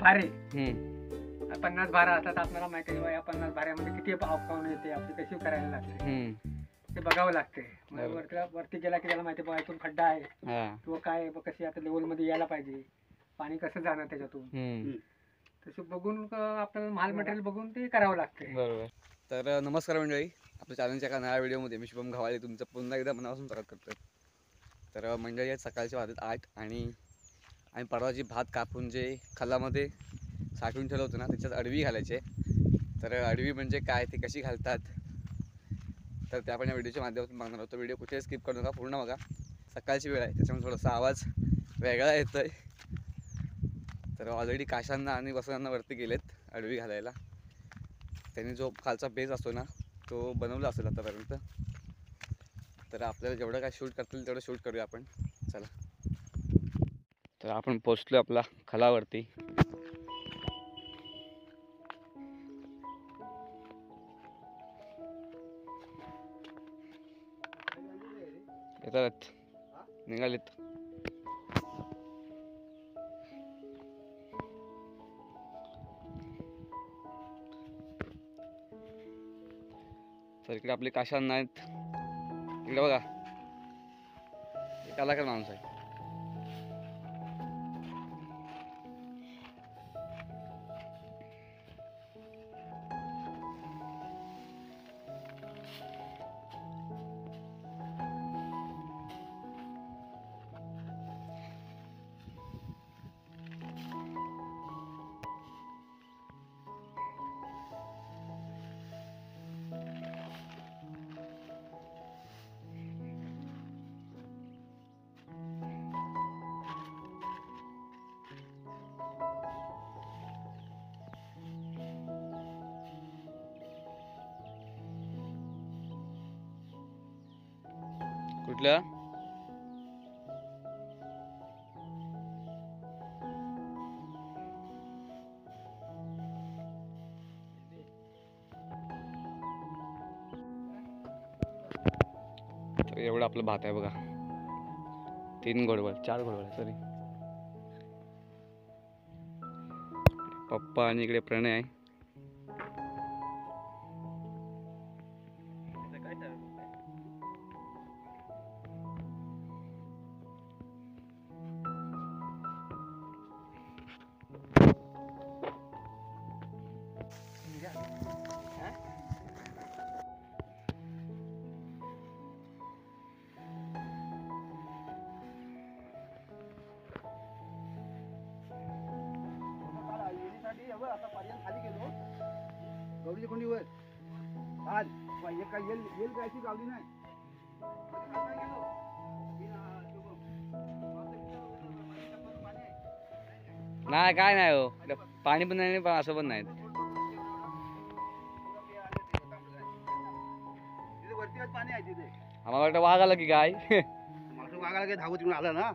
भारे 50 भारा असतात. आपल्याला माहिती आहे या 50 भाऱ्यामध्ये किती पाऊन येते, आपली कशी करायला लागते ते बघावं लागते. वरती गेला की त्याला माहिती आहे इथून खड्डा आहे किंवा काय कशी आता लेवल मध्ये यायला पाहिजे, पाणी कसं जाणार त्याच्यातून, तसं बघून आपल्याला माल मटेरियल बघून ते करावं लागते. बरोबर. तर नमस्कार मंडळी, आपल्या चॅनलच्या एका नव्या व्हिडिओमध्ये मी शुभम घवाळे तुमचं पुन्हा एकदा मनापासून स्वागत करतो. तर मंडळी आज सकाळचे वाजत 8 आणि आम्ही परवाची भात कापून जे खलामध्ये साठवून ठेवलं होतं ना त्याच्यात अडवी घालायचे. तर अडवी म्हणजे काय, ते कशी घालतात, तर ते आपण या व्हिडिओच्या माध्यमातून बघणार आहोत. व्हिडिओ कुठे स्किप करू नका, पूर्ण बघा. सकाळची वेळ आहे त्याच्यामुळे थोडासा आवाज वेगळा येतो आहे. तर ऑलरेडी काशांना आणि वसनांना वरती गेलेत अडवी घालायला. त्यांनी जो खालचा बेस असतो ना तो बनवला असेल आतापर्यंत. तर आपल्याला जेवढं काय शूट करतील तेवढं शूट करूया आपण. चला, तर आपण पोचलो आपला खलावरती. येतात निघालेत. तर इकडे आपले काशांना आहेत. इकडे बघा, कलाकार माणूस आहे. कुठल्या तर एवढं आपलं भात आहे बघा. 3 घोडवळ 4 घोडवळ सॉरी. पप्पा आणि इकडे प्रणय आहे. आता पर्यंत खाली गेलो गवळीच्या खोंडीवर आज येल गायची गावली नाही. नाही काय नाही हो, पाणी पण नाही असं पण नाही. वरती पाणी आहे तिथे. आम्हाला वाटतं वाघ आला की काय. वाघ आला की धावत येऊन आला ना.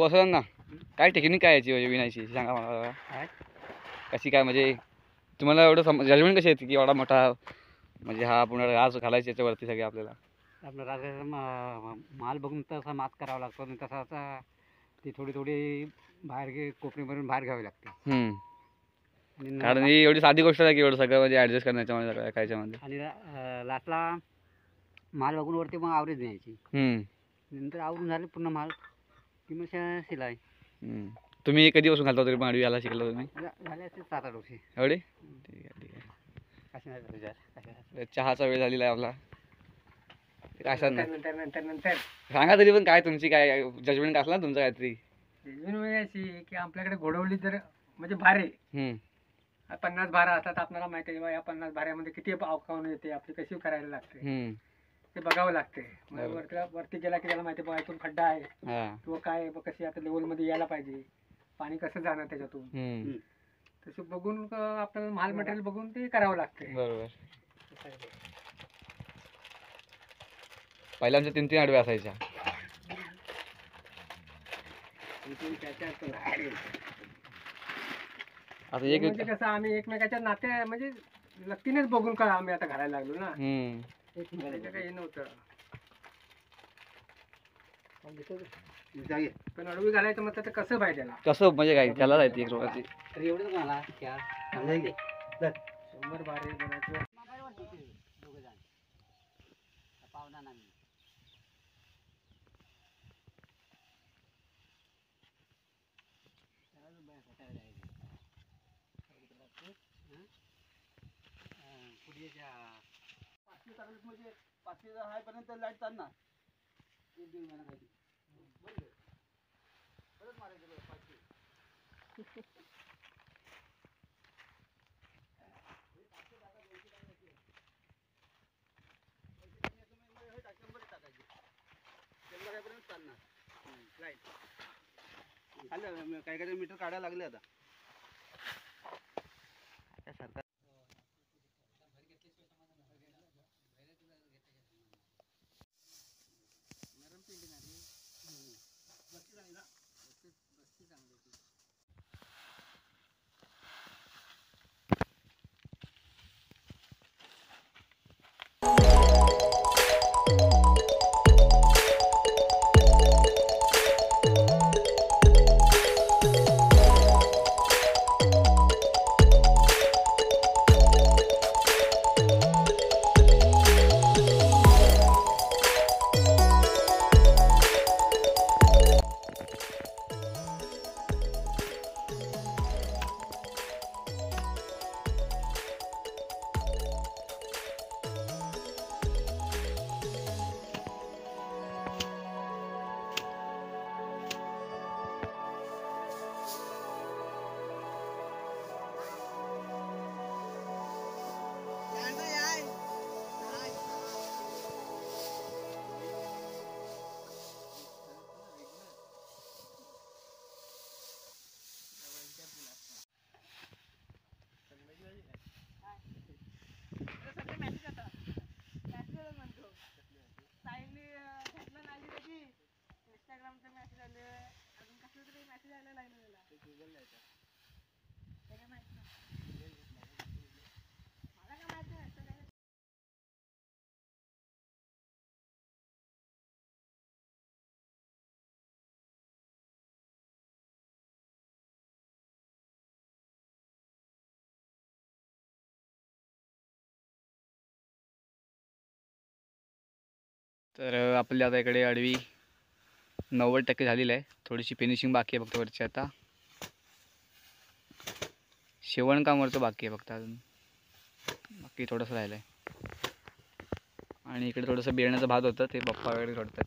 असं ना काय टेक्निक काय याची म्हणजे विणायची सांगा मला. कशी काय म्हणजे तुम्हाला एवढं जजमेंट कशी येते की एवढा मोठा म्हणजे हा पूर्ण राज घालायचे याच्यावरती सगळे आपल्याला? आपलं राजाचा माल बघून तसा मात करावा लागतो आणि तसा आता ती थोडी थोडी बाहेर कोपरीमधून बाहेर घ्यावी लागते. आणि कारण ही एवढी साधी गोष्ट आहे की एवढं सगळं म्हणजे ॲडजस्ट करण्याच्यामध्ये सगळं खायच्यामध्ये. आणि लास्टला माल बघून वरती मग आवरेज द्यायची. नंतर आवरून झाले पूर्ण माल की मग शिलाई. तुम्ही कधीपासून घालता तरी पण अडवी याला शिकला तुम्ही? झाले असते 7-8 वर्षे. एवढे? ठीक आहे ठीक आहे. चहाचा वेळ झालेला आहे आपला. नंतर सांगा तरी पण काय तुमची काय जजमेंट असला तुमचं काहीतरी? अशी की आपल्याकडे घोडवली तर म्हणजे भारे 50 भारा असतात. आपल्याला माहिती आहे या 50 भाऱ्यामध्ये किती अवकावून येते, आपली कशी करायला लागते ते बघावं लागते. वरती गेला की त्याला माहिती इथून खड्डा आहे किंवा काय कशी आता लेवल मध्ये यायला पाहिजे, पाणी कसं जाणार त्याच्यातून, तसं बघून आपल्याला माल मटेरियल बघून ते करावं लागते. बरोबर. पहिल्या आमच्या 3-3 आडव्या असायच्या. आता एक म्हणजे कसं आम्ही एकमेकाच्या नात्या म्हणजे लकीनेच बघून का आम्ही आता घालायला लागलो ना. काही नव्हतं पण अडवी घालायचं म्हटलं तर कसं पाहिजे त्याला, कसं म्हणजे काय त्याला जायची एक प्रकारची. एवढंच मला 100 बारे बनायचं पावना नाही. म्हणजे 500 हायपर्यंत लाईट चालणार. 1-1.5 महिना काही परत मारायचं 500. काही काही मीटर काढायला लागले आता. तर आपल्या आता इकडे अडवी 90% झालेली आहे. थोडीशी फिनिशिंग बाकी आहे फक्त वरची. आता शेवणकामवरचं बाकी आहे फक्त अजून, बाकी थोडंसं राहिलं आहे. आणि इकडे थोडंसं बियाण्याचं भात होतं ते पप्पा वगैरे सोडतात.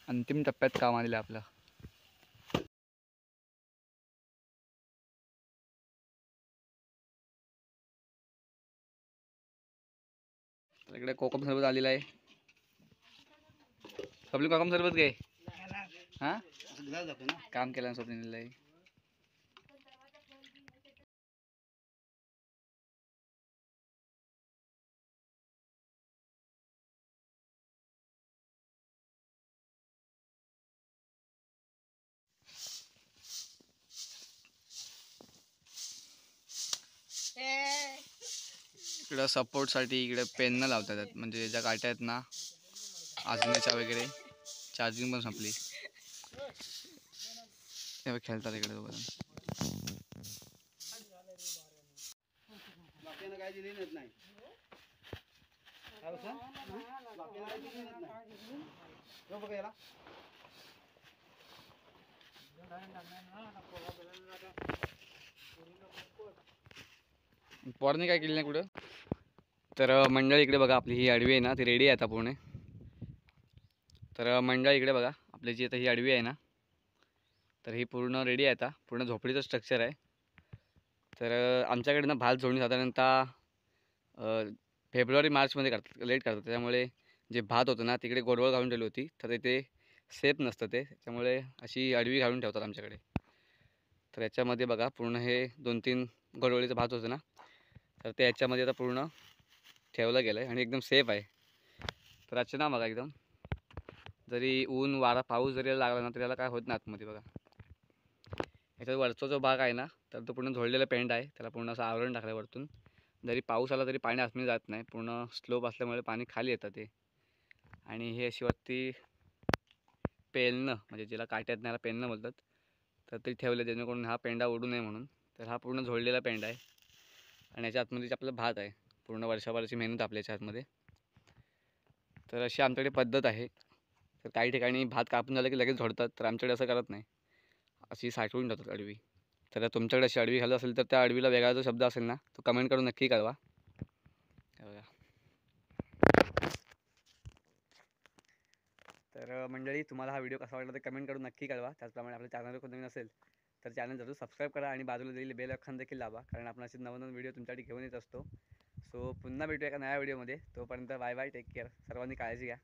अंतिम टप्प्यात काम आलेलं आहे आपलं. इकडे कोकम सरबत आलेला आहे. आपली कोकम सरबत काय हां काम केलं स्वप्नील आहे. इकडं सपोर्टसाठी इकडे पेन लावतात, म्हणजे ज्या काट्या आहेत ना आजण्याच्या वगैरे, चार्जिंग पण संपली. खेळतात इकडे दोघं. बाकीनं काय दिली नाही. काय होतं? बाकीनं काय दिली नाही. हो बघा याला. पोरांनी काय केलं नाही कुठं. तर मंडळी इकडे बघा, आपली ही आडवी आहे ना ती रेडी आहे आता पूर्ण. तर मंडळी इकडे बघा, आपली जी आता ही आडवी आहे ना, तर ही पूर्ण रेडी आहे आता. पूर्ण झोपडीचं स्ट्रक्चर आहे. तर आमच्याकडे ना भात झोडणी साधारणतः फेब्रुवारी मार्चमध्ये करतात, लेट करतात. त्यामुळे जे भात होतं ना तिकडे गोडवळ घालून ठेवली होती, तर ते सेफ नसतं ते, त्यामुळे अशी आडवी घालून ठेवतात आमच्याकडे. तर याच्यामध्ये बघा पूर्ण हे 2-3 गोडवळीचं भात होतं ना, तर ते याच्यामध्ये आता पूर्ण ठेवलं गेलं आहे आणि एकदम सेफ आहे. तर आजचं ना बघा, एकदम जरी ऊन वारा पाऊस जरी लागला ना तरी त्याला काय होत नाही आतमध्ये बघा. याच्यात वरचा जो भाग आहे ना, तर तो पूर्ण झोडलेला पेंड आहे, त्याला पूर्ण असं आवरण टाकलं वरतून. जरी पाऊस आला तरी पाणी आतमध्ये जात नाही, पूर्ण स्लोप असल्यामुळे पाणी खाली येतं ते. आणि हे अशी वरती पेलणं, म्हणजे ज्याला काट्यात न्यायला पेलणं बोलतात, तर ते ठेवलं जेणेकरून हा पेंडा उडू नये म्हणून. तर हा पूर्ण झोडलेला पेंडा आहे आणि याच्या आतमध्ये आपलं भात आहे. पूर्ण वर्षभराची मेहनत आपल्या याच्या आतमध्ये. तर अशी आमच्याकडे पद्धत आहे. तर काही ठिकाणी भात कापून झालं की लगेच झोडतात, तर आमच्याकडे असं करत नाही, अशी साठवून ठेवतात अडवी. तर तुमच्याकडे अशी अडवी घालत असेल तर त्या अडवीला वेगळा जो शब्द असेल ना तो कमेंट करून नक्की कळवा. बघा. तर मंडळी, तुम्हाला हा व्हिडिओ कसा वाटला ते कमेंट करून नक्की कळवा. त्याचप्रमाणे आपल्या चॅनलवर कोण नवीन असेल तर चॅनल जरूर सबस्क्राईब करा आणि बाजूला दिलेली बेल आयकॉन देखील दाबा, कारण आपण असे नवनवीन व्हिडिओ तुमच्यासाठी घेऊन येत असतो. सो पुन्हा भेटूया एका नव्या व्हिडिओमध्ये. तोपर्यंत बाय बाय, टेक केअर. सर्वांनी काळजी घ्या.